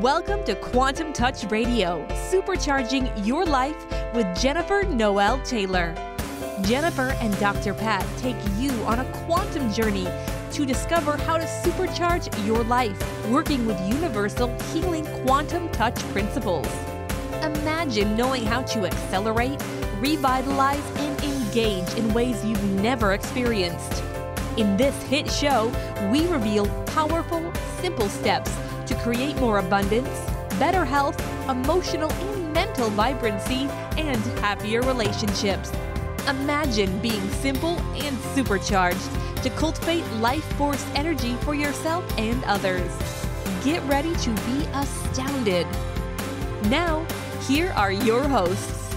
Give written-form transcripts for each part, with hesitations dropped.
Welcome to Quantum Touch Radio, supercharging your life with Jennifer Noel Taylor. Jennifer and Dr. Pat take you on a quantum journey to discover how to supercharge your life, working with universal healing quantum touch principles. Imagine knowing how to accelerate, revitalize, and engage in ways you've never experienced. In this hit show, we reveal powerful, simple steps to create more abundance, better health, emotional and mental vibrancy, and happier relationships. Imagine being simple and supercharged to cultivate life force energy for yourself and others. Get ready to be astounded. Now, here are your hosts.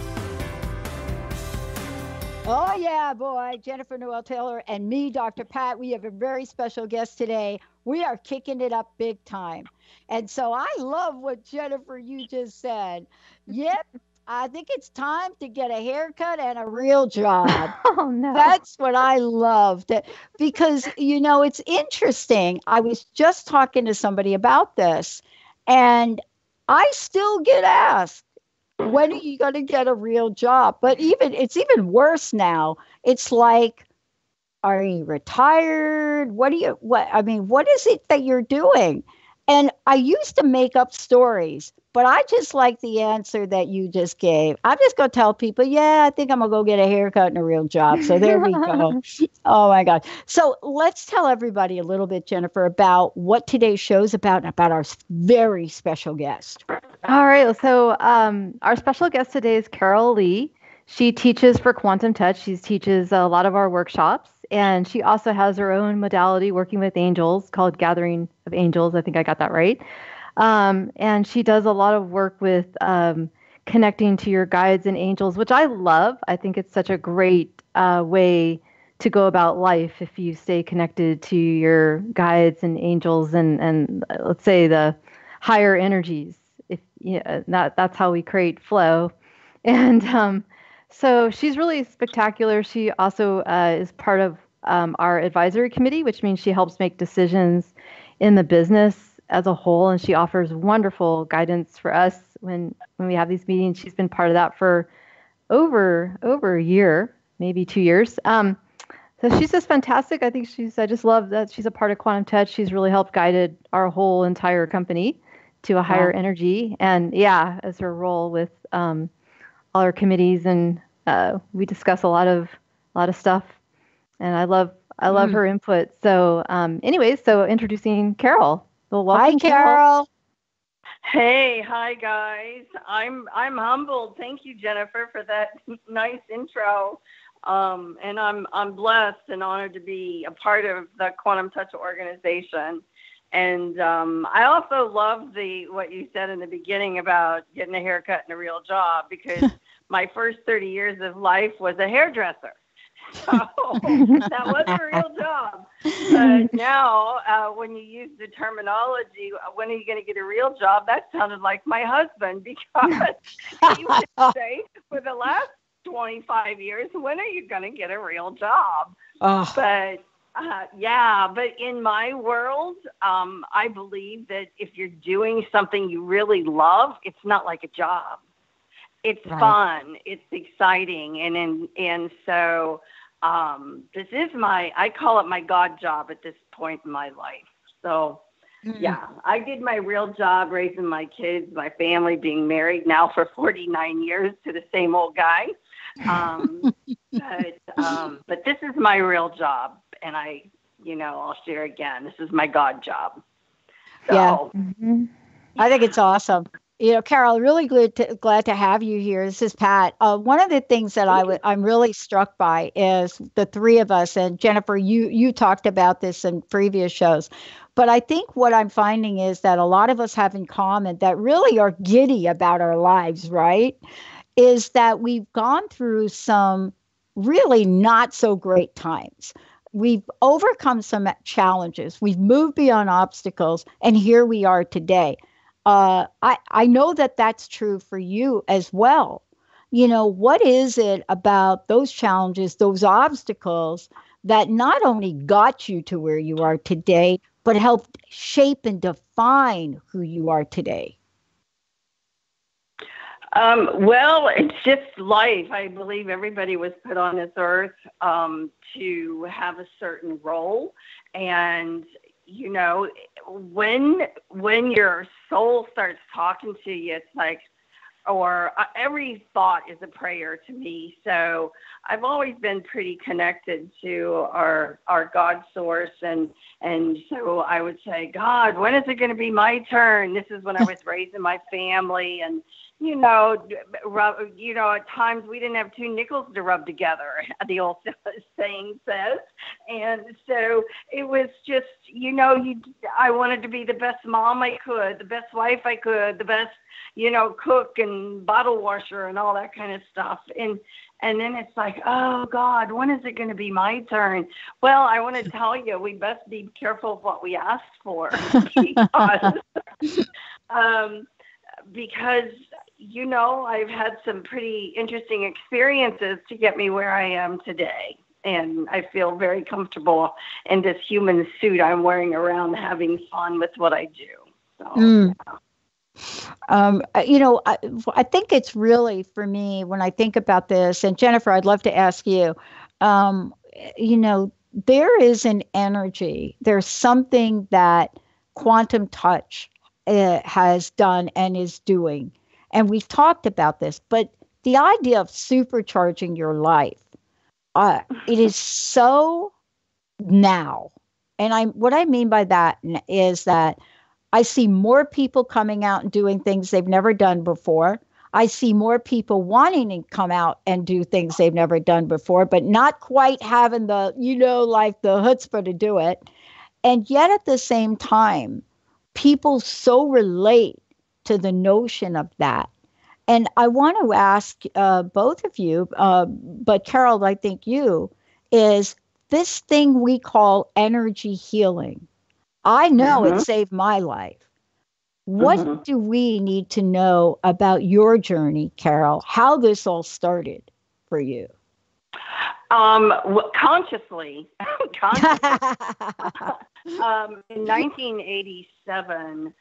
Oh, yeah, boy. Jennifer Noel Taylor and me, Dr. Pat. We have a very special guest today. We are kicking it up big time. And so I love what Jennifer, you just said. Yep, I think it's time to get a haircut and a real job. Oh, no. That's what I loved. Because, you know, it's interesting. I was just talking to somebody about this, and I still get asked, when are you going to get a real job? But it's even worse now. It's like, are you retired? What is it that you're doing? And I used to make up stories, but I just like the answer that you just gave. I'm just going to tell people, yeah, I think I'm going to go get a haircut and a real job. So there we go. Oh, my God. So let's tell everybody a little bit, Jennifer, about what today's show is about and about our very special guest. All right. So our special guest today is Carol Lee. She teaches for Quantum Touch. She teaches a lot of our workshops. And she also has her own modality working with angels called Gathering of Angels. I think I got that right. And she does a lot of work with connecting to your guides and angels, which I love. I think it's such a great way to go about life if you stay connected to your guides and angels and let's say the higher energies. That's how we create flow. And so she's really spectacular. She also is part of our advisory committee, which means she helps make decisions in the business as a whole. And she offers wonderful guidance for us when we have these meetings. She's been part of that for over a year, maybe 2 years. So she's just fantastic. I just love that she's a part of Quantum Touch. She's really helped guided our whole entire company to a higher energy. And yeah, as her role with all our committees, and we discuss a lot of stuff, and I love her input. So anyways, so introducing Carol. Well, welcome. Hi, Carol. Hey, hi guys. I'm humbled. Thank you, Jennifer, for that nice intro. And I'm blessed and honored to be a part of the Quantum Touch organization. And I also love what you said in the beginning about getting a haircut and a real job, because my first 30 years of life was a hairdresser. So that was a real job. But now, when you use the terminology, when are you going to get a real job? That sounded like my husband, because he would say for the last 25 years, when are you going to get a real job? Oh. But but in my world, I believe that if you're doing something you really love, it's not like a job. It's fun. It's exciting. And so this is I call it my God job at this point in my life. So yeah, I did my real job raising my kids, my family, being married now for 49 years to the same old guy. But this is my real job. And I'll share again, this is my God job. So, yeah. I think it's awesome. Carol, really glad to have you here. This is Pat. One of the things that I'm really struck by is the three of us, and Jennifer, you talked about this in previous shows, but I think what I'm finding is that a lot of us have in common that really are giddy about our lives, right? Is that we've gone through some really not so great times. We've overcome some challenges. We've moved beyond obstacles, and here we are today. I know that that's true for you as well. What is it about those challenges, those obstacles that not only got you to where you are today, but helped shape and define who you are today? Well, it's just life. I believe everybody was put on this earth to have a certain role. And, you know, when your soul starts talking to you, it's like, or every thought is a prayer to me. So I've always been pretty connected to our God source. And so I would say, God, when is it going to be my turn? This is when I was raising my family. And, at times we didn't have two nickels to rub together, the old saying says. And so it was just, I wanted to be the best mom I could, the best wife I could, the best, cook and bottle washer and all that kind of stuff. And then it's like, oh, God, when is it going to be my turn? Well, I want to tell you, we best be careful of what we ask for because I've had some pretty interesting experiences to get me where I am today. And I feel very comfortable in this human suit I'm wearing around, having fun with what I do. So, I think it's really, for me, when I think about this, and Jennifer, I'd love to ask you, there is an energy, there's something that quantum touch has done and is doing. And we've talked about this, but the idea of supercharging your life, it is so now. And what I mean by that is that I see more people coming out and doing things they've never done before. I see more people wanting to come out and do things they've never done before, but not quite having the, like the chutzpah to do it. And yet at the same time, people so relate to the notion of that. And I want to ask both of you, but Carol, I think you, is this thing we call energy healing. I know it saved my life. What do we need to know about your journey, Carol? How this all started for you? Consciously. In 1987,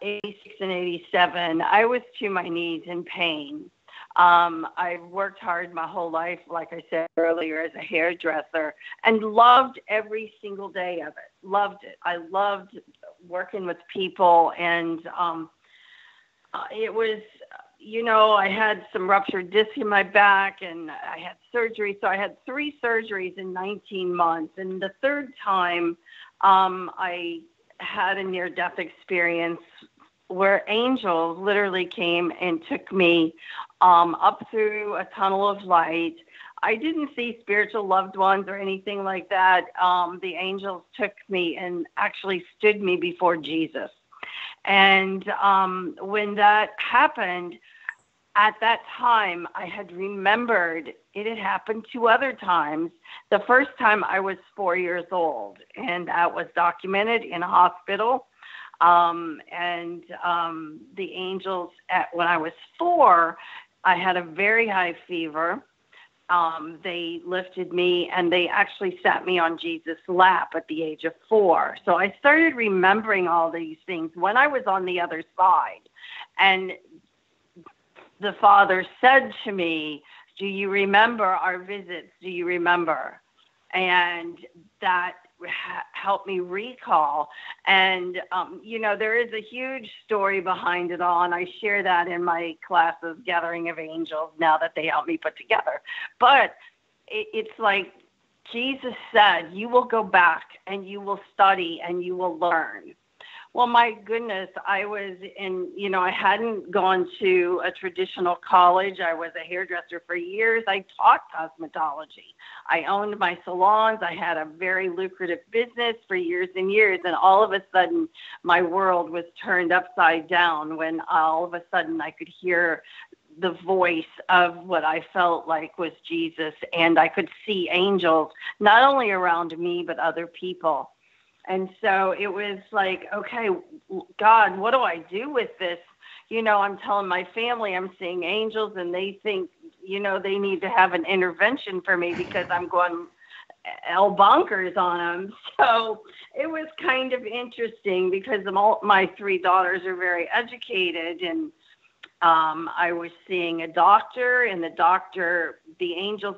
86 and 87, I was to my knees in pain. I've worked hard my whole life, like I said earlier, as a hairdresser, and loved every single day of it. Loved it. I loved working with people, and it was, I had some ruptured disc in my back, and I had surgery. So I had 3 surgeries in 19 months, and the third time I had a near-death experience where angels literally came and took me up through a tunnel of light. I didn't see spiritual loved ones or anything like that. The angels took me and actually stood me before Jesus. And when that happened, at that time, I had remembered it had happened 2 other times. The first time I was 4 years old, and that was documented in a hospital. And the angels, when I was 4, I had a very high fever. They lifted me, and they actually sat me on Jesus' lap at the age of 4. So I started remembering all these things when I was on the other side. And the Father said to me, do you remember our visits? Do you remember? And that helped me recall. And, there is a huge story behind it all. And I share that in my classes, Gathering of Angels, now that they help me put together. But it's like Jesus said, you will go back and you will study and you will learn. Well, my goodness, I was I hadn't gone to a traditional college. I was a hairdresser for years. I taught cosmetology. I owned my salons. I had a very lucrative business for years and years. And all of a sudden, my world was turned upside down when all of a sudden I could hear the voice of what I felt like was Jesus. And I could see angels, not only around me, but other people. And so it was like, okay, God, what do I do with this? I'm telling my family I'm seeing angels, and they think, they need to have an intervention for me because I'm going all bonkers on them. So it was kind of interesting because my three daughters are very educated, and I was seeing a doctor, and the angels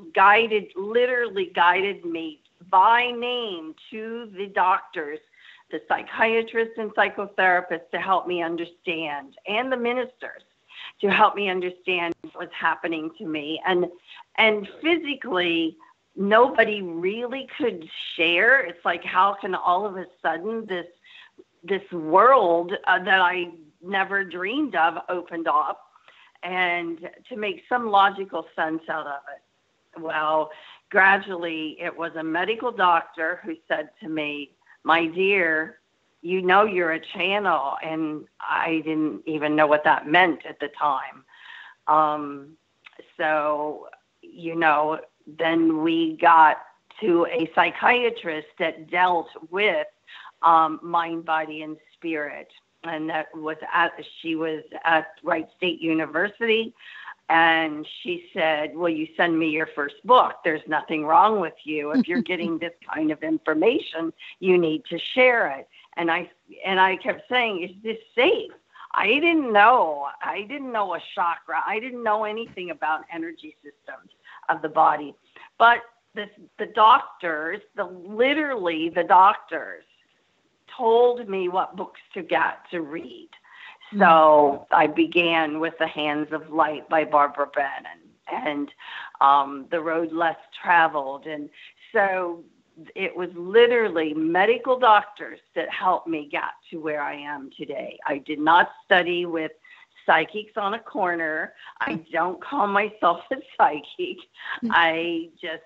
literally guided me by name to the doctors, the psychiatrists and psychotherapists, to help me understand, and the ministers to help me understand what was happening to me. And physically, nobody really could share. It's like, how can all of a sudden this world that I never dreamed of opened up, and to make some logical sense out of it? Well, gradually, it was a medical doctor who said to me, "My dear, you know you're a channel." And I didn't even know what that meant at the time. So, then we got to a psychiatrist that dealt with mind, body, and spirit. And she was at Wright State University. And she said, "Will you send me your first book? There's nothing wrong with you. If you're getting this kind of information, you need to share it." And I kept saying, "Is this safe?" I didn't know a chakra. I didn't know anything about energy systems of the body. But the doctors, literally the doctors, told me what books to get to read. So I began with The Hands of Light by Barbara Brennan, and The Road Less Traveled. And so it was literally medical doctors that helped me get to where I am today. I did not study with psychics on a corner. I don't call myself a psychic. I just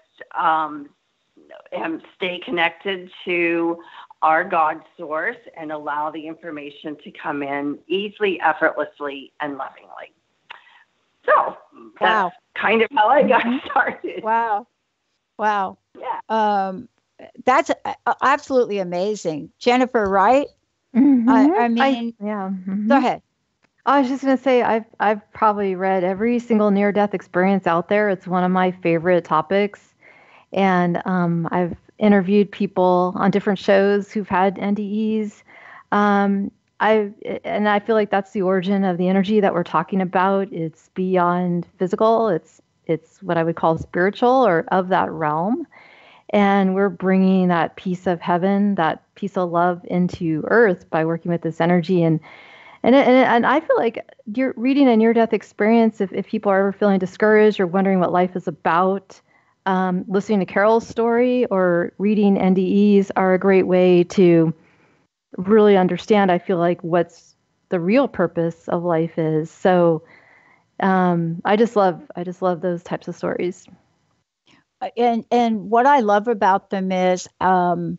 stay connected to our God source and allow the information to come in easily, effortlessly, and lovingly. So that's kind of how I got started. Wow. Yeah. That's absolutely amazing. Jennifer, right? Mm-hmm. I mean, Mm-hmm. Go ahead. I was just going to say, I've probably read every single near-death experience out there. It's one of my favorite topics. And I've interviewed people on different shows who've had NDEs. I feel like that's the origin of the energy that we're talking about. It's beyond physical. It's what I would call spiritual, or of that realm. And we're bringing that piece of heaven, that piece of love into earth by working with this energy. And I feel like you're reading a near-death experience, if people are ever feeling discouraged or wondering what life is about, listening to Carol's story or reading NDEs are a great way to really understand, I feel like, what's the real purpose of life is. So I just love those types of stories. And what I love about them is I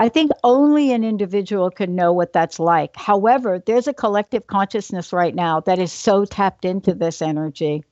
think only an individual can know what that's like. However, there's a collective consciousness right now that is so tapped into this energy,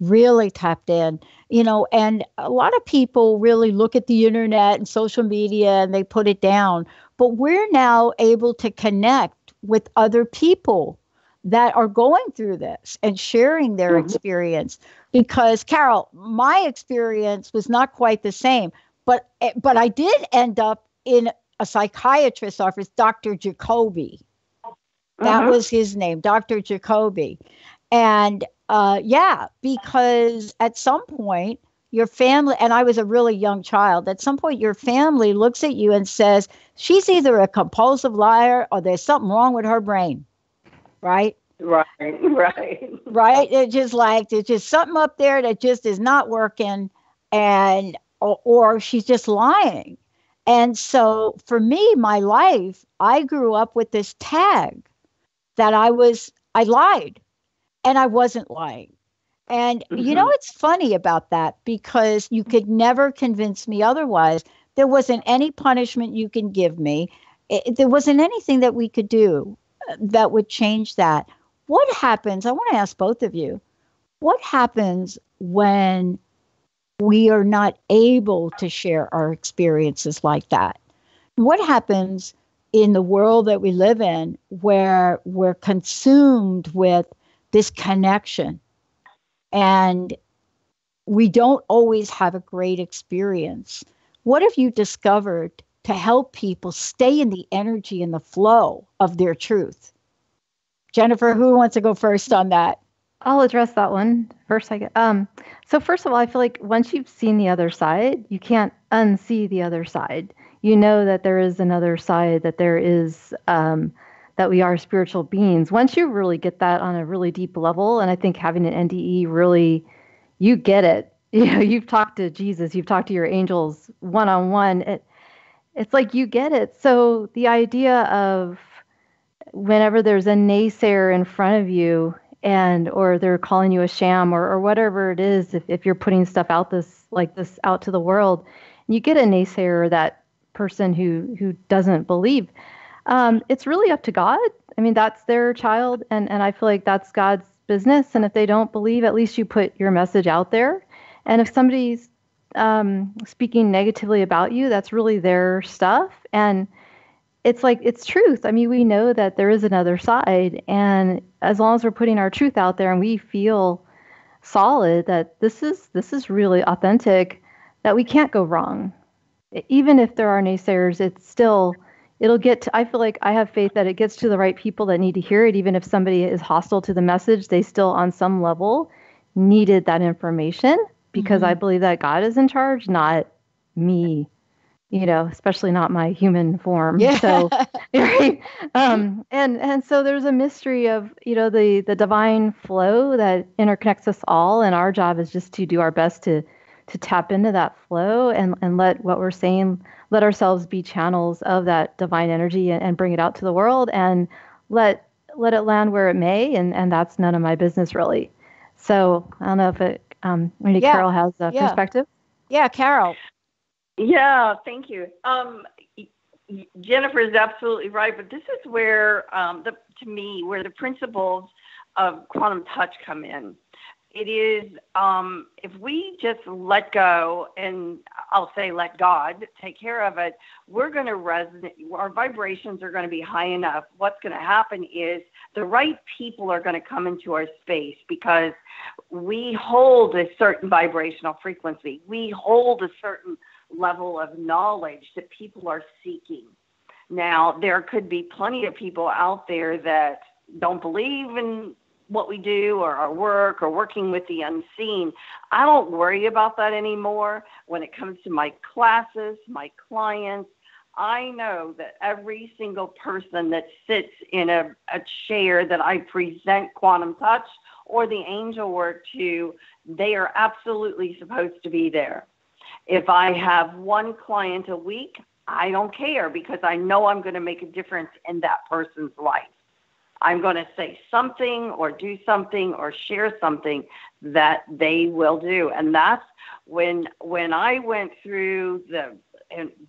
really tapped in, and a lot of people really look at the internet and social media and they put it down. But we're now able to connect with other people that are going through this and sharing their experience. Because, Carol, my experience was not quite the same, but I did end up in a psychiatrist's office, Dr. Jacoby. That was his name, Dr. Jacoby. And because at some point your family, and I was a really young child, at some point your family looks at you and says, she's either a compulsive liar or there's something wrong with her brain. Right? Right. It's just like, there's just something up there that just is not working, and or she's just lying. And so for me, my life, I grew up with this tag that I lied, and I wasn't lying. And it's funny about that, because you could never convince me otherwise. There wasn't any punishment you can give me. There wasn't anything that we could do that would change that. What happens? I want to ask both of you, what happens when we are not able to share our experiences like that? What happens in the world that we live in, where we're consumed with this connection? And we don't always have a great experience. What have you discovered to help people stay in the energy and the flow of their truth? Jennifer, who wants to go first on that? I'll address that one first. So first of all, I feel like once you've seen the other side, you can't unsee the other side. You know that there is another side, that there is that we are spiritual beings. Once you really get that on a really deep level, and I think having an NDE really, you get it. You know, you've talked to Jesus, you've talked to your angels one-on-one. It's like you get it. So the idea of whenever there's a naysayer in front of you, and or they're calling you a sham, or whatever it is, if you're putting stuff out this out to the world, and you get a naysayer, that person who doesn't believe, it's really up to God. I mean, that's their child, and I feel like that's God's business. And if they don't believe, at least you put your message out there. And if somebody's speaking negatively about you, that's really their stuff. And it's like, it's truth. I mean, we know that there is another side. And as long as we're putting our truth out there and we feel solid that this is really authentic, that we can't go wrong. Even if there are naysayers, it'll get to, I feel like I have faith that it gets to the right people that need to hear it. Even if somebody is hostile to the message, they still on some level needed that information, because I believe that God is in charge, not me. You know, especially not my human form. Yeah. So, right. And so there's a mystery of, you know, the divine flow that interconnects us all. And our job is just to do our best to tap into that flow and let what we're saying, let ourselves be channels of that divine energy and bring it out to the world, and let it land where it may. And that's none of my business, really. So I don't know if maybe Carol has a perspective. Yeah, Carol. Yeah, thank you. Jennifer is absolutely right, but this is where, to me, where the principles of quantum touch come in. It is, if we just let go, and I'll say let God take care of it, we're going to resonate, our vibrations are going to be high enough. What's going to happen is the right people are going to come into our space, because we hold a certain vibrational frequency. We hold a certain level of knowledge that people are seeking. Now, there could be plenty of people out there that don't believe in what we do or our work or working with the unseen. I don't worry about that anymore. When it comes to my classes, my clients, I know that every single person that sits in a chair that I present quantum touch or the angel work to, they are absolutely supposed to be there. If I have one client a week, I don't care, because I know I'm going to make a difference in that person's life. I'm going to say something or do something or share something that they will do. And that's when I went through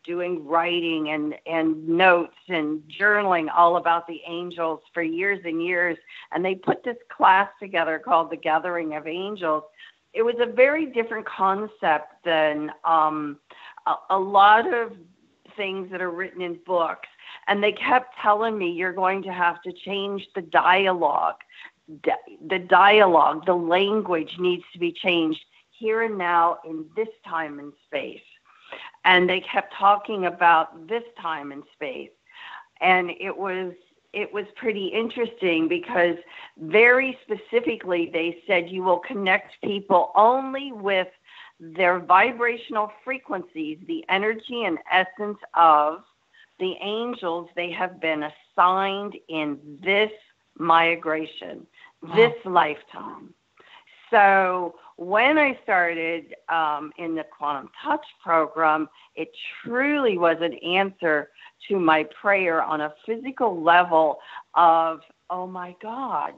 doing writing and notes and journaling all about the angels for years and years. And they put this class together called The Gathering of Angels. It was a very different concept than a lot of things that are written in books. And they kept telling me, you're going to have to change the dialogue. The language needs to be changed here and now in this time and space. And they kept talking about this time and space. And it was pretty interesting, because very specifically they said you will connect people only with their vibrational frequencies, the energy and essence of the angels they have been assigned in this migration, this lifetime. So when I started in the Quantum Touch program, it truly was an answer to my prayer on a physical level of, oh my God,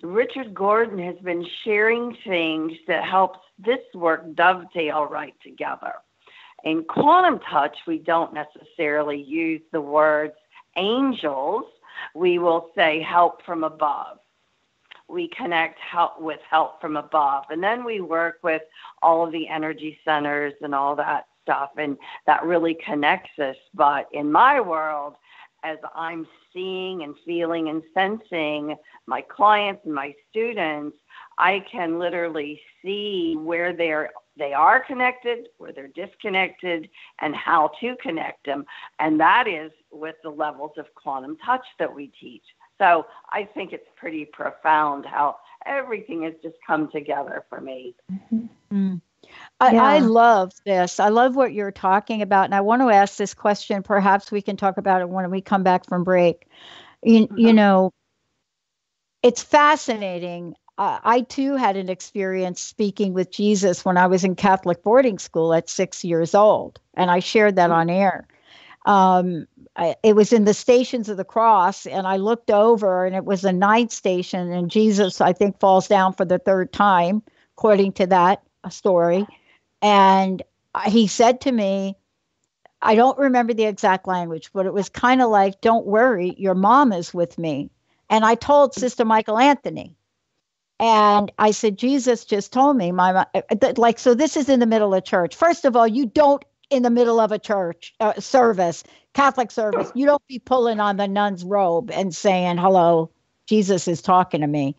Richard Gordon has been sharing things that helps this work dovetail right together. In Quantum Touch, we don't necessarily use the words angels. We will say help from above. We connect with help from above. And then we work with all of the energy centers and all that stuff, and that really connects us. But in my world, as I'm seeing and feeling and sensing my clients and my students, I can literally see where they are connected, where they're disconnected, and how to connect them. And that is with the levels of quantum touch that we teach. So I think it's pretty profound how everything has just come together for me. Mm-hmm. I love this. I love what you're talking about. And I want to ask this question. Perhaps we can talk about it when we come back from break. You know, it's fascinating. I too had an experience speaking with Jesus when I was in Catholic boarding school at 6 years old. And I shared that on air. It was in the Stations of the Cross, and I looked over, and it was a night station, and Jesus, I think, falls down for the third time, according to that story. And he said to me, I don't remember the exact language, but it was kind of like, don't worry, your mom is with me. And I told Sister Michael Anthony. And I said, Jesus just told me, so this is in the middle of church. First of all, you don't, in the middle of a church service, Catholic service, you don't be pulling on the nun's robe and saying, hello, Jesus is talking to me.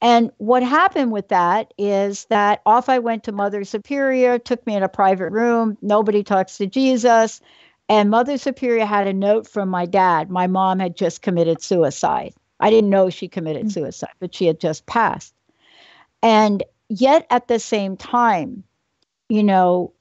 And what happened with that is that off I went to Mother Superior, took me in a private room. Nobody talks to Jesus. And Mother Superior had a note from my dad. My mom had just committed suicide. I didn't know she committed suicide, but she had just passed. And yet at the same time, you know,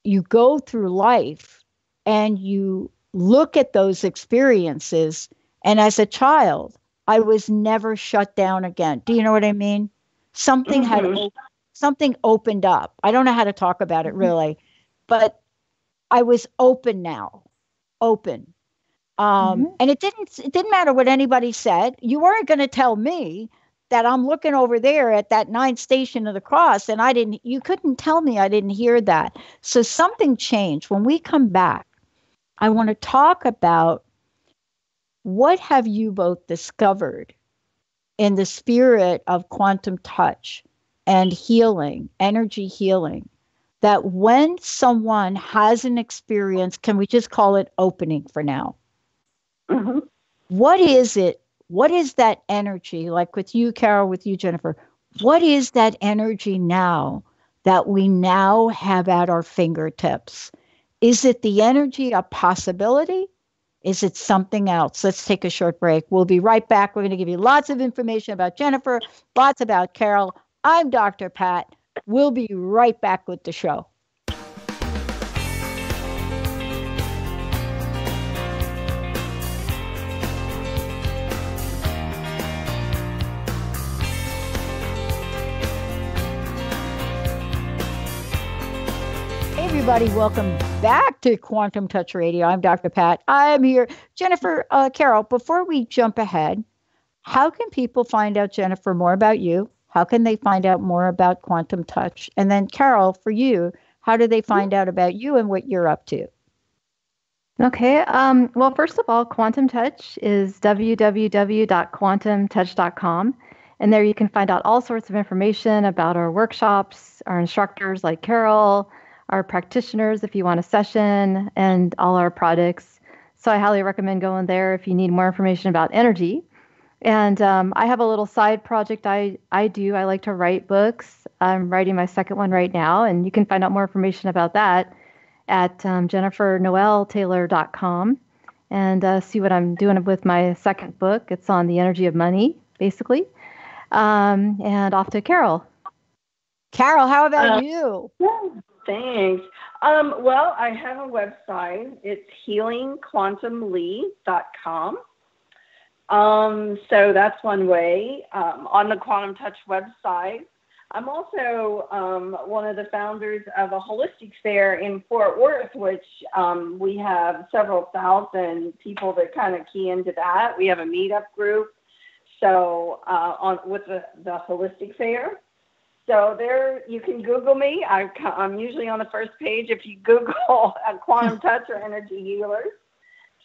you go through life and you look at those experiences. And as a child, I was never shut down again. Do you know what I mean? Something something opened up. I don't know how to talk about it really, but I was open now, open. And it didn't matter what anybody said. You weren't going to tell me that I'm looking over there at that 9th station of the cross, and you couldn't tell me I didn't hear that. So something changed. When we come back, I want to talk about what have you both discovered in the spirit of quantum touch and healing, energy healing, that when someone has an experience, can we just call it opening for now? What is it? What is that energy? Like with you, Carol, with you, Jennifer, what is that energy now that we now have at our fingertips? Is it the energy of possibility? Is it something else? Let's take a short break. We'll be right back. We're going to give you lots of information about Jennifer, lots about Carol. I'm Dr. Pat. We'll be right back with the show. Everybody, welcome back to Quantum Touch Radio. I'm Dr. Pat. I'm here. Jennifer, Carol, before we jump ahead, how can people find out, Jennifer, more about you? How can they find out more about Quantum Touch? And then, Carol, for you, how do they find out about you and what you're up to? Okay. Well, first of all, Quantum Touch is www.quantumtouch.com. And there you can find out all sorts of information about our workshops, our instructors like Carol, our practitioners if you want a session, and all our products. So I highly recommend going there if you need more information about energy. And I have a little side project I do. I like to write books. I'm writing my second one right now, and you can find out more information about that at jennifernoeltaylor.com and see what I'm doing with my second book. It's on the energy of money, basically. And off to Carol. Carol, how about you? Thanks. Well, I have a website. It's healingquantumly.com. So that's one way. On the Quantum Touch website, I'm also one of the founders of a holistic fair in Fort Worth, which we have several thousand people that kind of key into that. We have a meetup group. So with the holistic fair. So there, you can Google me. I'm usually on the first page if you Google Quantum Touch or Energy Healers.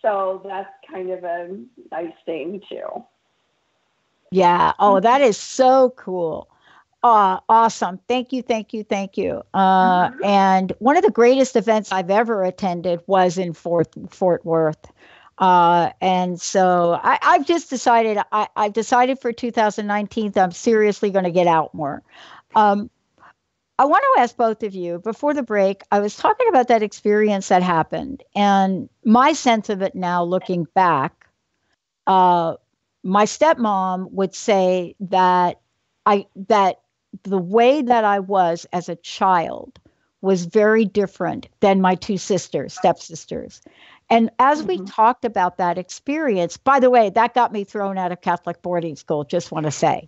So that's kind of a nice thing too. Yeah. Oh, that is so cool. Awesome. Thank you. And one of the greatest events I've ever attended was in Fort Worth. And so I've just decided, I've decided for 2019, I'm seriously going to get out more. I want to ask both of you before the break. I was talking about that experience that happened, and my sense of it now, looking back. My stepmom would say that that the way that I was as a child was very different than my two sisters, stepsisters. And as we talked about that experience, by the way, that got me thrown out of Catholic boarding school, just want to say.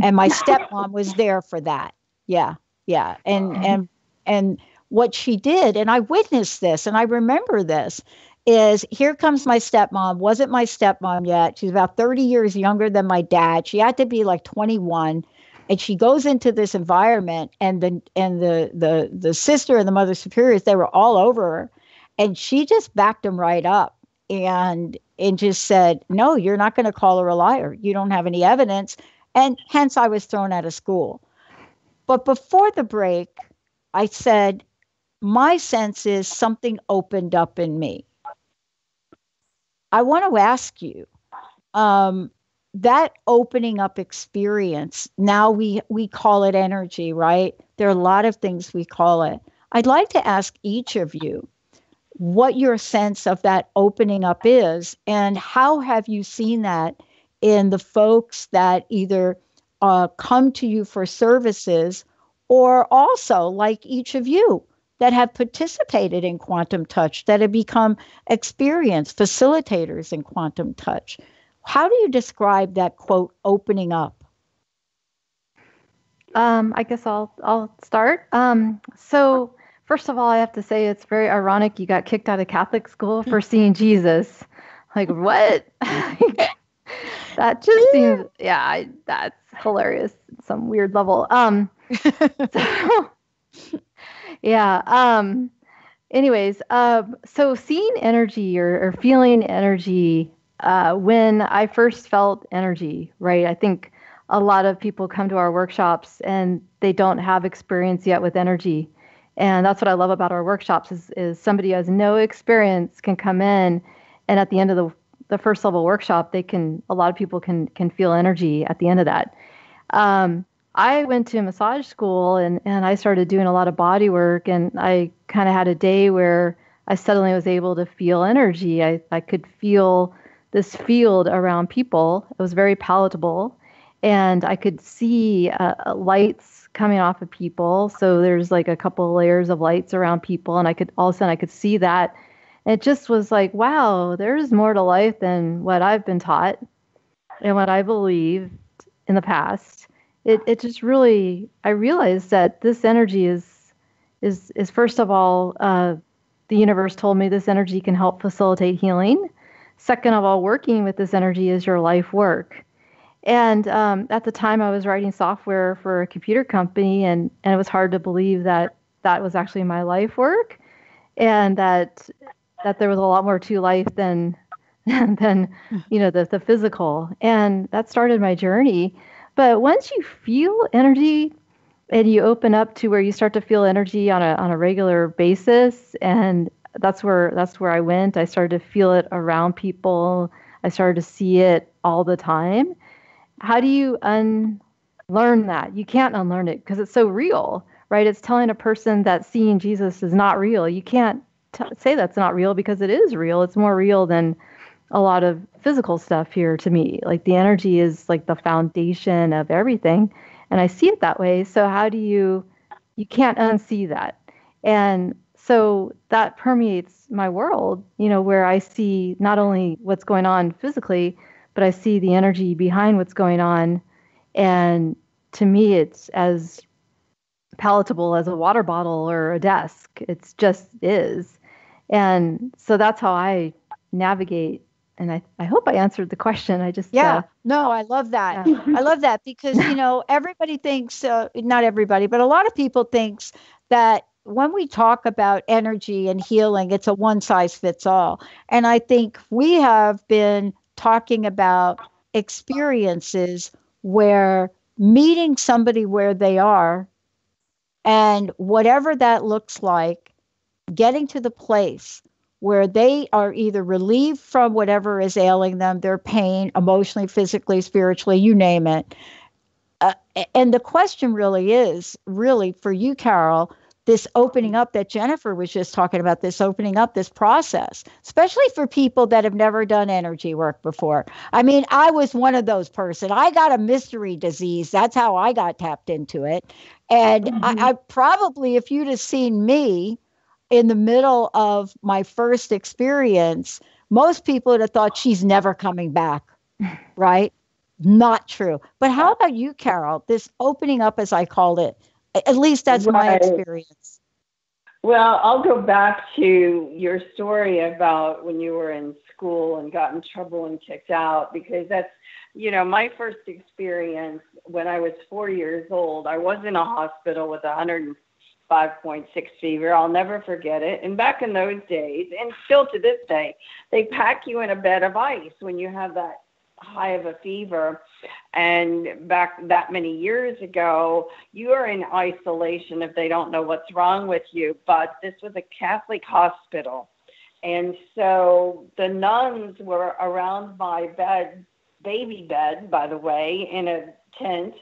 And my stepmom was there for that. Yeah. Yeah. And what she did, and I witnessed this and I remember this, is here comes my stepmom, wasn't my stepmom yet. She's about 30 years younger than my dad. She had to be like 21. And she goes into this environment, and the sister and the mother superiors, they were all over her. And she just backed them right up and just said, no, you're not going to call her a liar. You don't have any evidence. And hence I was thrown out of school. But before the break, I said, my sense is something opened up in me. I want to ask you, that opening up experience, now we call it energy, right? There are a lot of things we call it. I'd like to ask each of you what your sense of that opening up is, and how have you seen that in the folks that either come to you for services, or also like each of you that have participated in quantum touch, that have become experienced facilitators in quantum touch. How do you describe that, quote, opening up? I guess I'll start. So first of all, I have to say it's very ironic you got kicked out of Catholic school for seeing Jesus. Like, what? That just seems, that's hilarious at some weird level. So, yeah. Anyways, so seeing energy or feeling energy, when I first felt energy, right? I think a lot of people come to our workshops and they don't have experience yet with energy. And that's what I love about our workshops is somebody who has no experience can come in, and at the end of the first level workshop, a lot of people can feel energy at the end of that. I went to massage school and I started doing a lot of body work, and I kind of had a day where I suddenly was able to feel energy. I could feel this field around people. It was very palatable, and I could see lights coming off of people. So there's like a couple of layers of lights around people, and all of a sudden I could see that. And it just was like, wow, there's more to life than what I've been taught and what I believed in the past. It just really, I realized that this energy is first of all, the universe told me this energy can help facilitate healing. Second of all, working with this energy is your life work. And at the time, I was writing software for a computer company, and it was hard to believe that was actually my life work, and that there was a lot more to life than the physical. And that started my journey. But once you feel energy and you open up to where you start to feel energy on a regular basis, and that's where I went. I started to feel it around people. I started to see it all the time. How do you unlearn that? You can't unlearn it because it's so real, right? It's telling a person that seeing Jesus is not real. You can't say that's not real because it is real. It's more real than a lot of physical stuff here to me. Like the energy is like the foundation of everything. And I see it that way. So how do you can't unsee that. And so that permeates my world, where I see not only what's going on physically, but I see the energy behind what's going on. And to me, it's as palatable as a water bottle or a desk. It's just is. And so that's how I navigate. And I hope I answered the question. No, I love that. Yeah. I love that because, everybody thinks, not everybody, but a lot of people thinks that when we talk about energy and healing, it's a one size fits all. And I think we have been talking about experiences where meeting somebody where they are, and whatever that looks like, getting to the place where they are either relieved from whatever is ailing them, their pain, emotionally, physically, spiritually, you name it. And the question really for you, Carol, this opening up that Jennifer was just talking about, this opening up, this process, especially for people that have never done energy work before. I mean, I was one of those person. I got a mystery disease. That's how I got tapped into it. And I probably, if you'd have seen me in the middle of my first experience, most people would have thought she's never coming back, right? Not true. But how about you, Carol? This opening up, as I called it, at least that's my experience. Well, I'll go back to your story about when you were in school and got in trouble and kicked out, because that's, my first experience when I was 4 years old. I was in a hospital with 105.6 fever. I'll never forget it. And back in those days, and still to this day, they pack you in a bed of ice when you have that high of a fever. And back that many years ago, you are in isolation if they don't know what's wrong with you. But this was a Catholic hospital. And so the nuns were around my bed, baby bed, by the way, in a tent.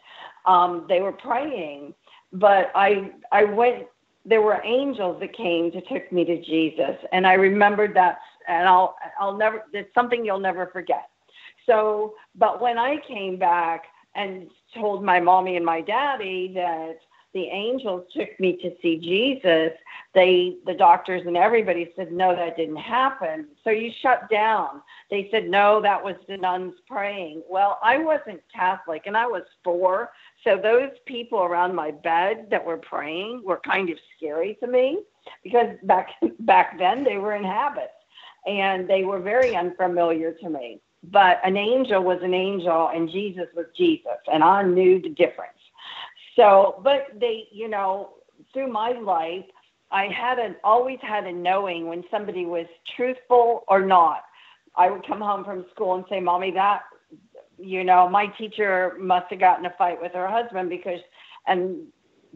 They were praying. But I went, there were angels that came to take me to Jesus. And I remembered that, and I'll never, it's something you'll never forget. So, but when I came back and told my mommy and my daddy that the angels took me to see Jesus, the doctors and everybody said, no, that didn't happen. So you shut down. They said, no, that was the nuns praying. Well, I wasn't Catholic and I was 4. So those people around my bed that were praying were kind of scary to me, because back then they were in habits and they were very unfamiliar to me. But an angel was an angel and Jesus was Jesus, and I knew the difference. So, but they, through my life, I always had a knowing when somebody was truthful or not. I would come home from school and say, Mommy, that, my teacher must have gotten in a fight with her husband and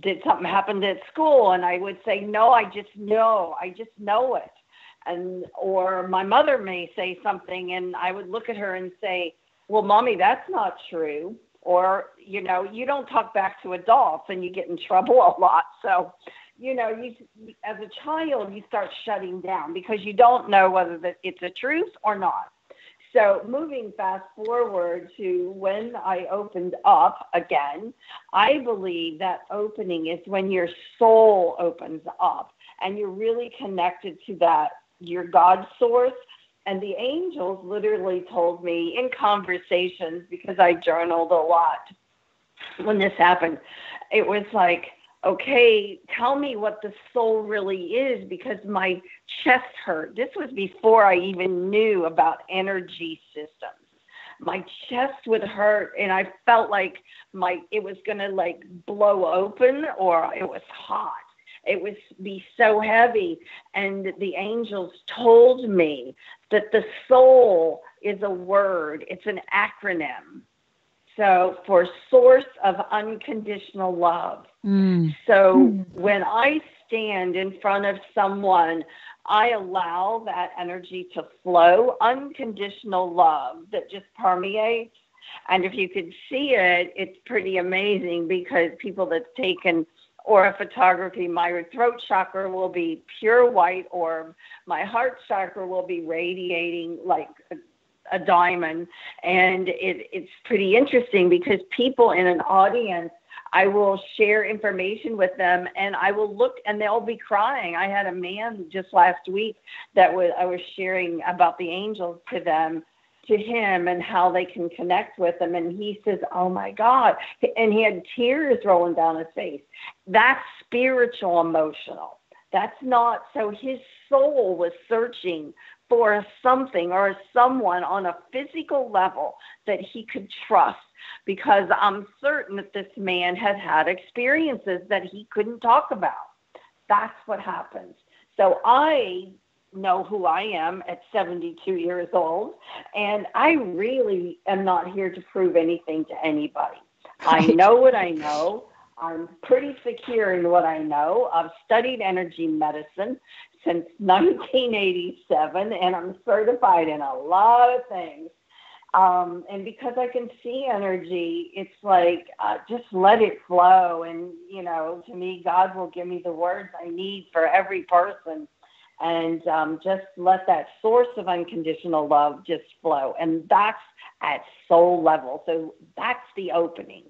did something happen at school? And I would say, no, I just know it. Or my mother may say something and I would look at her and say, well, Mommy, that's not true. Or, you don't talk back to adults and you get in trouble a lot. So, you as a child, you start shutting down because you don't know whether it's a truth or not. So moving fast forward to when I opened up again, I believe that opening is when your soul opens up and you're really connected to that, your God source. And the angels literally told me in conversations, because I journaled a lot when this happened, it was like, okay, tell me what the soul really is, because my chest hurt. This was before I even knew about energy systems. My chest would hurt and I felt like it was going to blow open, or it was hot. It would be so heavy. And the angels told me that the soul is a word. It's an acronym. So for source of unconditional love. So when I stand in front of someone, I allow that energy to flow, unconditional love that just permeates. And if you could see it, it's pretty amazing, because people that's taken or a photography, my throat chakra will be pure white, or my heart chakra will be radiating like a diamond. And it's pretty interesting, because people in an audience, I will share information with them and I will look and they'll be crying. I had a man just last week I was sharing about the angels to him and how they can connect with them. And he says, oh my God. And he had tears rolling down his face. That's spiritual emotional. That's not, so his soul was searching for something or a someone on a physical level that he could trust, because I'm certain that this man had had experiences that he couldn't talk about. That's what happens. So I know who I am at 72 years old, and I really am not here to prove anything to anybody. I know what I know. I'm pretty secure in what I know. I've studied energy medicine. since 1987, and I'm certified in a lot of things. And because I can see energy, it's like, just let it flow. And, to me, God will give me the words I need for every person. And just let that source of unconditional love just flow. And that's at soul level. So that's the opening.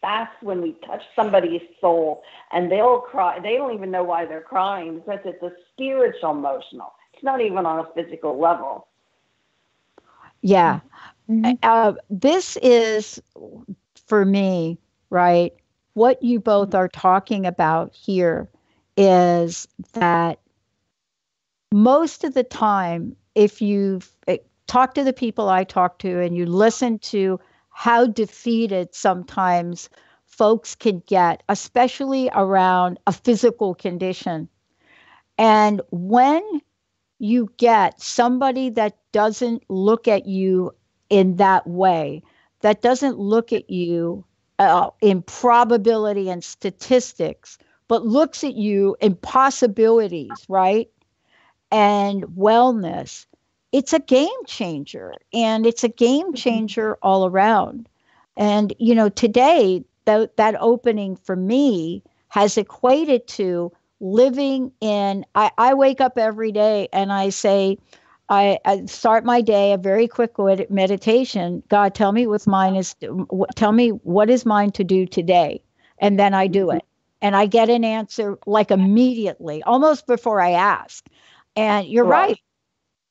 That's when we touch somebody's soul and they'll cry. They don't even know why they're crying because it's a spiritual emotional. It's not even on a physical level. Yeah. This is, for me, right, what you both are talking about here is that most of the time, if you talk to the people I talk to and you listen to how defeated sometimes folks can get, especially around a physical condition. And when you get somebody that doesn't look at you in that way, that doesn't look at you in probability and statistics, but looks at you in possibilities, right? And wellness, it's a game changer. And it's a game changer all around. And, today, that opening for me has equated to living in, I wake up every day and I say, I start my day a very quick meditation. God, tell me tell me what is mine to do today. And then I do it. And I get an answer like immediately, almost before I ask. And you're right.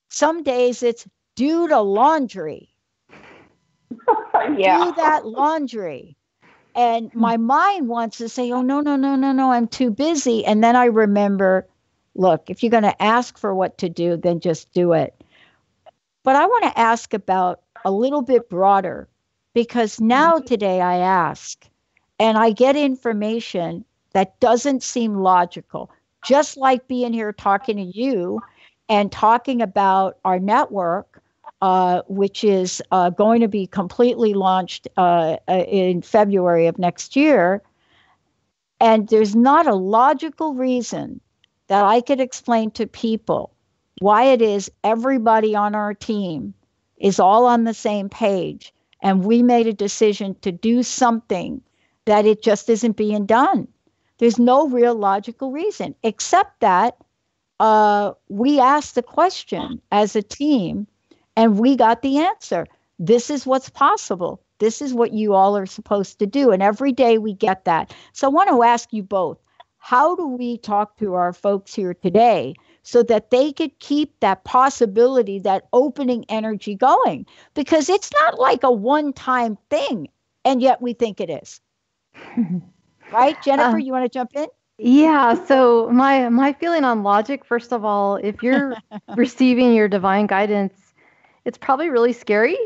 Some days it's do the laundry. Yeah. Do that laundry. And my mind wants to say, oh, no, I'm too busy. And then I remember, look, if you're going to ask for what to do, then just do it. But I want to ask about a little bit broader, because now today I ask and I get information that doesn't seem logical, just like being here talking to you and talking about our network, which is going to be completely launched in February of next year. And there's not a logical reason that I could explain to people why it is everybody on our team is all on the same page. And we made a decision to do something that it just isn't being done. There's no real logical reason, except that we asked the question as a team and we got the answer. This is what's possible. This is what you all are supposed to do. And every day we get that. So I want to ask you both, how do we talk to our folks here today so that they could keep that possibility, that opening energy going? Because it's not like a one-time thing, and yet we think it is. Right? Jennifer, you want to jump in? Yeah. So my feeling on logic, first of all, if you're receiving your divine guidance, it's probably really scary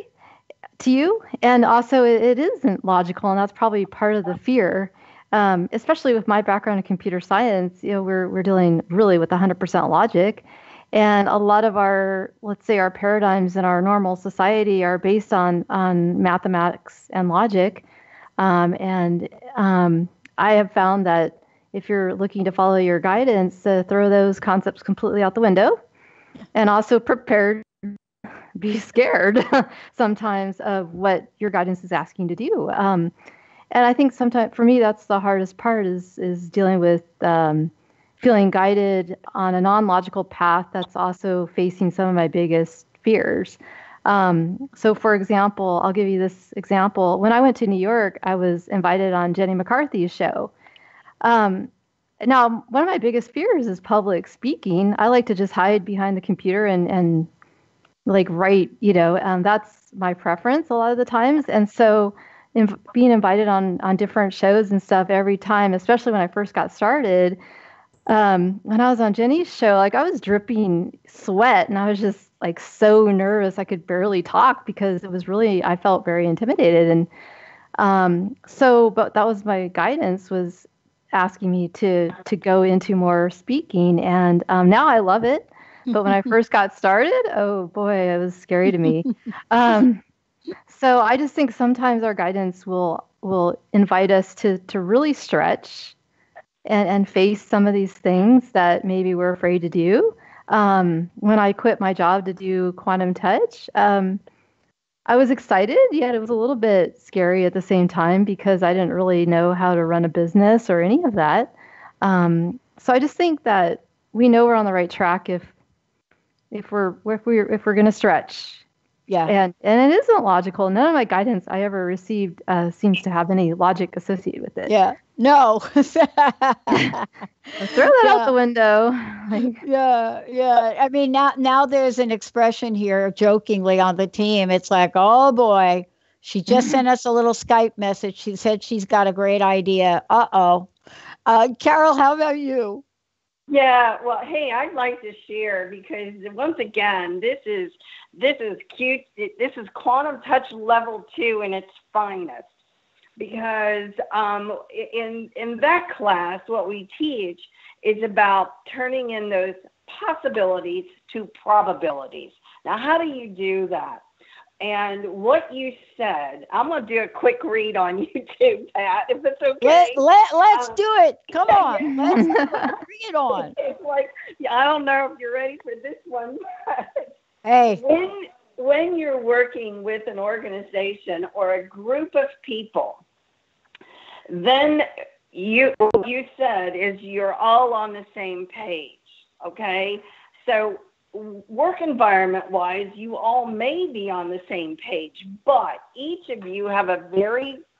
to you. And also it isn't logical. And that's probably part of the fear. Especially with my background in computer science, we're dealing really with 100% logic. And a lot of our, let's say, our paradigms in our normal society are based on mathematics and logic. I have found that if you're looking to follow your guidance, throw those concepts completely out the window, and also prepared, be scared sometimes of what your guidance is asking to do. And I think sometimes for me, that's the hardest part is dealing with feeling guided on a non-logical path that's also facing some of my biggest fears. So for example, I'll give you this example. When I went to New York, I was invited on Jenny McCarthy's show. Now, one of my biggest fears is public speaking. I like to just hide behind the computer and like write, that's my preference a lot of the times. And so being invited on different shows and stuff every time, especially when I first got started, when I was on Jenny's show, like I was dripping sweat and I was just like so nervous. I could barely talk because it was really, I felt very intimidated. And but that was my guidance, was asking me to go into more speaking. And now I love it. But when I first got started, oh boy, it was scary to me. So I just think sometimes our guidance will invite us to really stretch and face some of these things that maybe we're afraid to do. when I quit my job to do quantum touch. I was excited, yet it was a little bit scary at the same time because I didn't really know how to run a business or any of that. So I just think that we know we're on the right track if we're going to stretch. Yeah. And it isn't logical. None of my guidance I ever received seems to have any logic associated with it. Yeah. No. Throw that out the window. Yeah. I mean, now there's an expression here jokingly on the team. It's like, oh boy, she just sent us a little Skype message. She said she's got a great idea. Uh-oh. Carol, how about you? Yeah, well, hey, I'd like to share because once again, this is cute. This is quantum touch level 2 in its finest. Because in that class, what we teach is about turning in those possibilities to probabilities. Now, how do you do that? And what you said, I'm going to do a quick read on YouTube, Pat, if it's okay. Let's do it. Come on. Let's bring it on. It's like, I don't know if you're ready for this one. Hey. When you're working with an organization or a group of people, then what you said is you're all on the same page, okay? So work environment wise, you all may be on the same page, but each of you have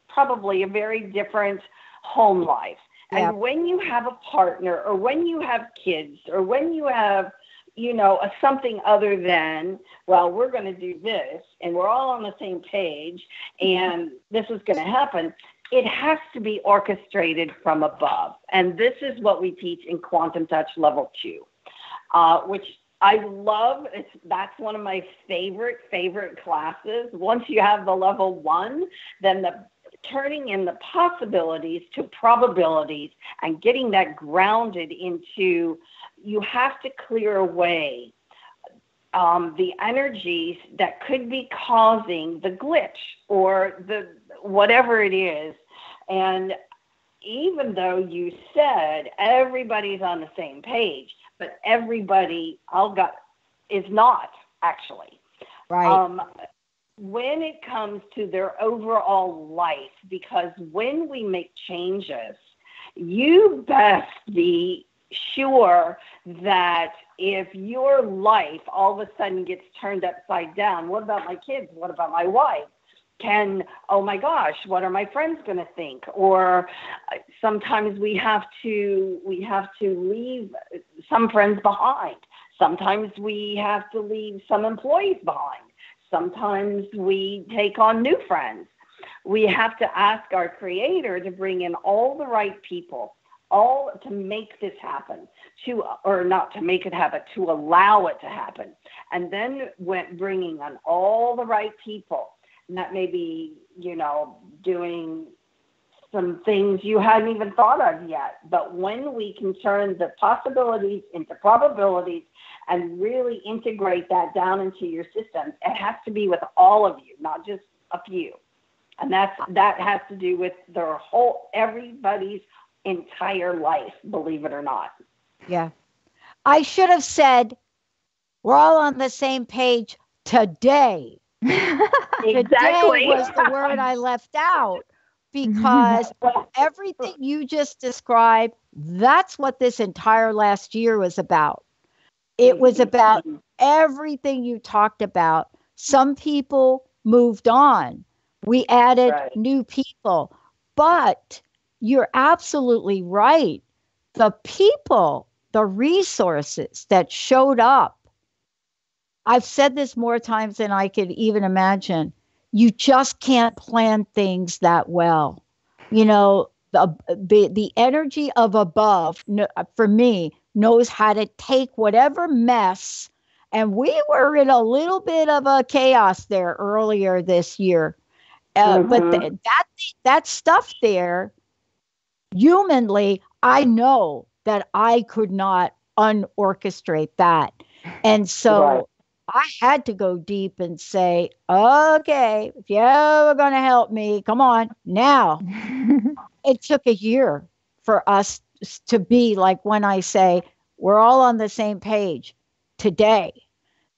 probably a very different home life. Yeah. And when you have a partner or when you have kids or when you have, a something other than, well, we're going to do this and we're all on the same page and this is going to happen, it has to be orchestrated from above. And this is what we teach in Quantum Touch Level 2, which I love. That's one of my favorite classes. Once you have the level 1, then the turning in the possibilities to probabilities and getting that grounded into, you have to clear away the energies that could be causing the glitch or the whatever it is. And even though you said everybody's on the same page, but everybody is not actually. Right. When it comes to their overall life, because when we make changes, you best be sure that if your life all of a sudden gets turned upside down, what about my kids? What about my wife? Oh my gosh, what are my friends going to think? Or sometimes we have to leave some friends behind. Sometimes we have to leave some employees behind. Sometimes we take on new friends. We have to ask our Creator to bring in all the right people, all to make this happen, or not to make it happen, to allow it to happen. And then bringing on all the right people. And that may be, doing some things you hadn't even thought of yet. But when we can turn the possibilities into probabilities and really integrate that down into your system, it has to be with all of you, not just a few. And that has to do with everybody's entire life, believe it or not. Yeah. I should have said, we're all on the same page today. Exactly. Today was the word I left out because everything you just described, that's what this entire last year was about. It was about everything you talked about. Some people moved on. We added new people. But you're absolutely right. The people, the resources that showed up, I've said this more times than I could even imagine. You just can't plan things that well. The energy of above, for me, knows how to take whatever mess. And we were in a little bit of a chaos there earlier this year. But that stuff there, humanly, I know that I could not unorchestrate that. And so I had to go deep and say, okay, if you're ever going to help me, come on now. It took a year for us to be like when I say we're all on the same page. today.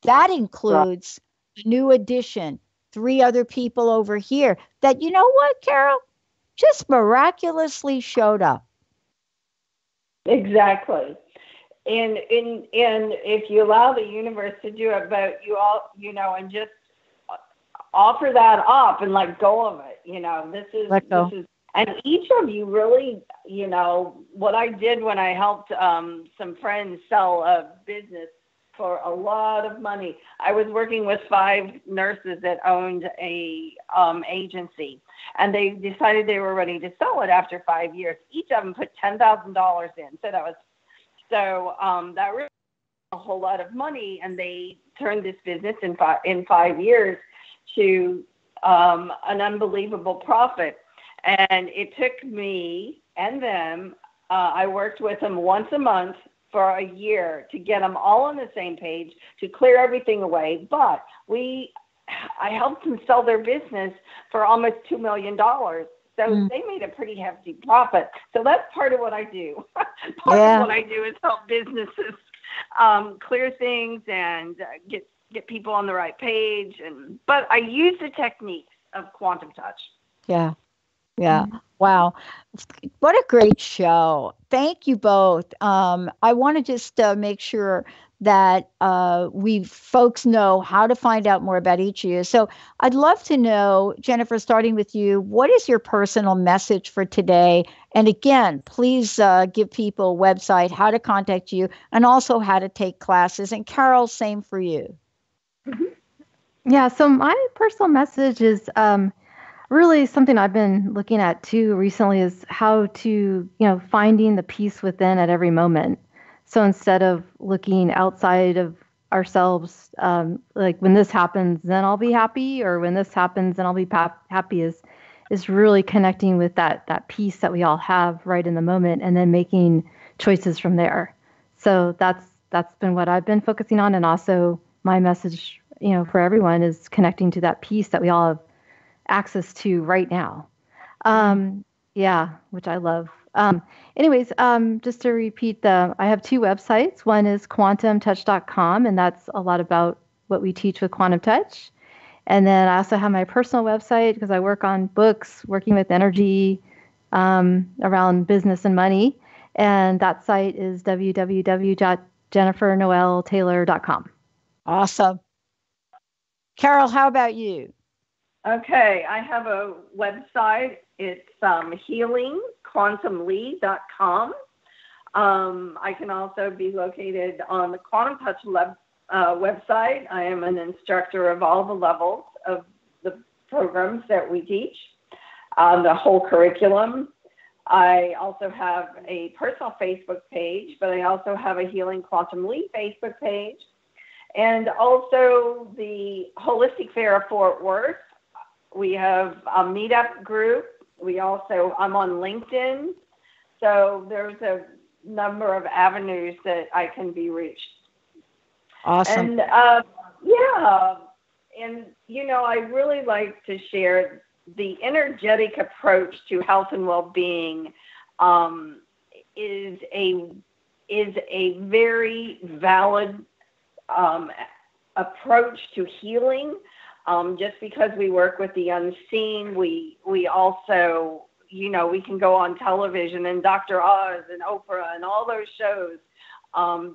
That includes a new addition, 3 other people over here that, you know what, Carol, just miraculously showed up. Exactly. And if you allow the universe to do it, but and just offer that up and let go of it. This is, and each of you really, what I did when I helped some friends sell a business for a lot of money. I was working with 5 nurses that owned a agency, and they decided they were ready to sell it after 5 years. Each of them put $10,000 in. That really a whole lot of money, and they turned this business in 5 years to an unbelievable profit. And it took me and them, I worked with them once a month for a year to get them all on the same page, to clear everything away. But I helped them sell their business for almost $2 million. So they made a pretty hefty profit. So that's part of what I do. Part of what I do is help businesses clear things and get people on the right page. But I use the techniques of quantum touch. Yeah. Yeah. Wow. What a great show. Thank you both. I want to just make sure that we folks know how to find out more about each of you. So I'd love to know, Jennifer, starting with you, what is your personal message for today? And again, please give people a website, how to contact you, and also how to take classes. And Carol, same for you. Yeah. So my personal message is really something I've been looking at too recently, is how to, finding the peace within at every moment. So instead of looking outside of ourselves, like when this happens, then I'll be happy, or when this happens, then I'll be happy, is really connecting with that peace that we all have right in the moment, and then making choices from there. So that's been what I've been focusing on. And also my message, for everyone, is connecting to that peace that we all have access to right now. Which I love. Anyways, just to repeat, I have 2 websites. One is quantumtouch.com, and that's a lot about what we teach with Quantum Touch. And then I also have my personal website, because I work on books, working with energy around business and money. And that site is www.jennifernoeltaylor.com. Awesome. Carol, how about you? Okay, I have a website. It's healingquantumly.com. I can also be located on the Quantum Touch website. I am an instructor of all the levels of the programs that we teach, the whole curriculum. I also have a personal Facebook page, but I also have a Healing Quantum Lee Facebook page, and also the Holistic Fair of Fort Worth. We have a meetup group. I'm on LinkedIn. So there's a number of avenues that I can be reached. Awesome. And I really like to share the energetic approach to health and well-being is a very valid approach to healing. Just because we work with the unseen, we also, we can go on television, and Dr. Oz and Oprah and all those shows,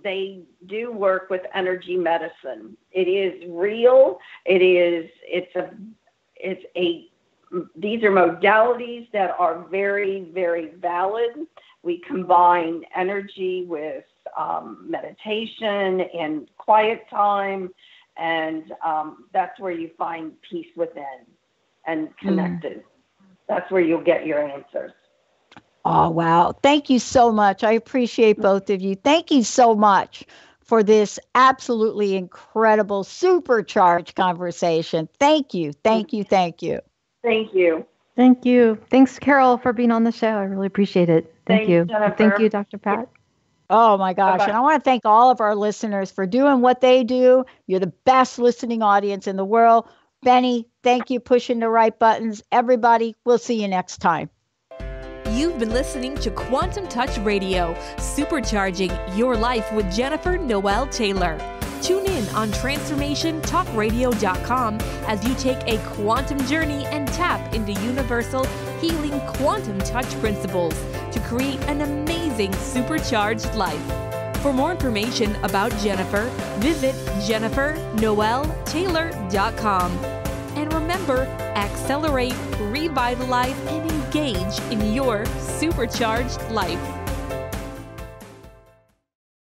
they do work with energy medicine. It is real. These are modalities that are very, very valid. We combine energy with meditation and quiet time. And that's where you find peace within and connected. That's where you'll get your answers. Oh, wow. Thank you so much. I appreciate both of you. Thank you so much for this absolutely incredible, supercharged conversation. Thank you. Thank you. Thank you. Thank you. Thank you. Thanks, Carol, for being on the show. I really appreciate it. Thank you. Jennifer. Thank you, Dr. Pat. Oh my gosh. Bye-bye. And I want to thank all of our listeners for doing what they do. You're the best listening audience in the world. Benny, thank you pushing the right buttons. Everybody, we'll see you next time. You've been listening to Quantum Touch Radio, supercharging your life with Jennifer Noel Taylor. Tune in on TransformationTalkRadio.com as you take a quantum journey and tap into universal healing quantum touch principles to create an amazing supercharged life. For more information about Jennifer, visit JenniferNoelTaylor.com. And remember, accelerate, revitalize, and engage in your supercharged life.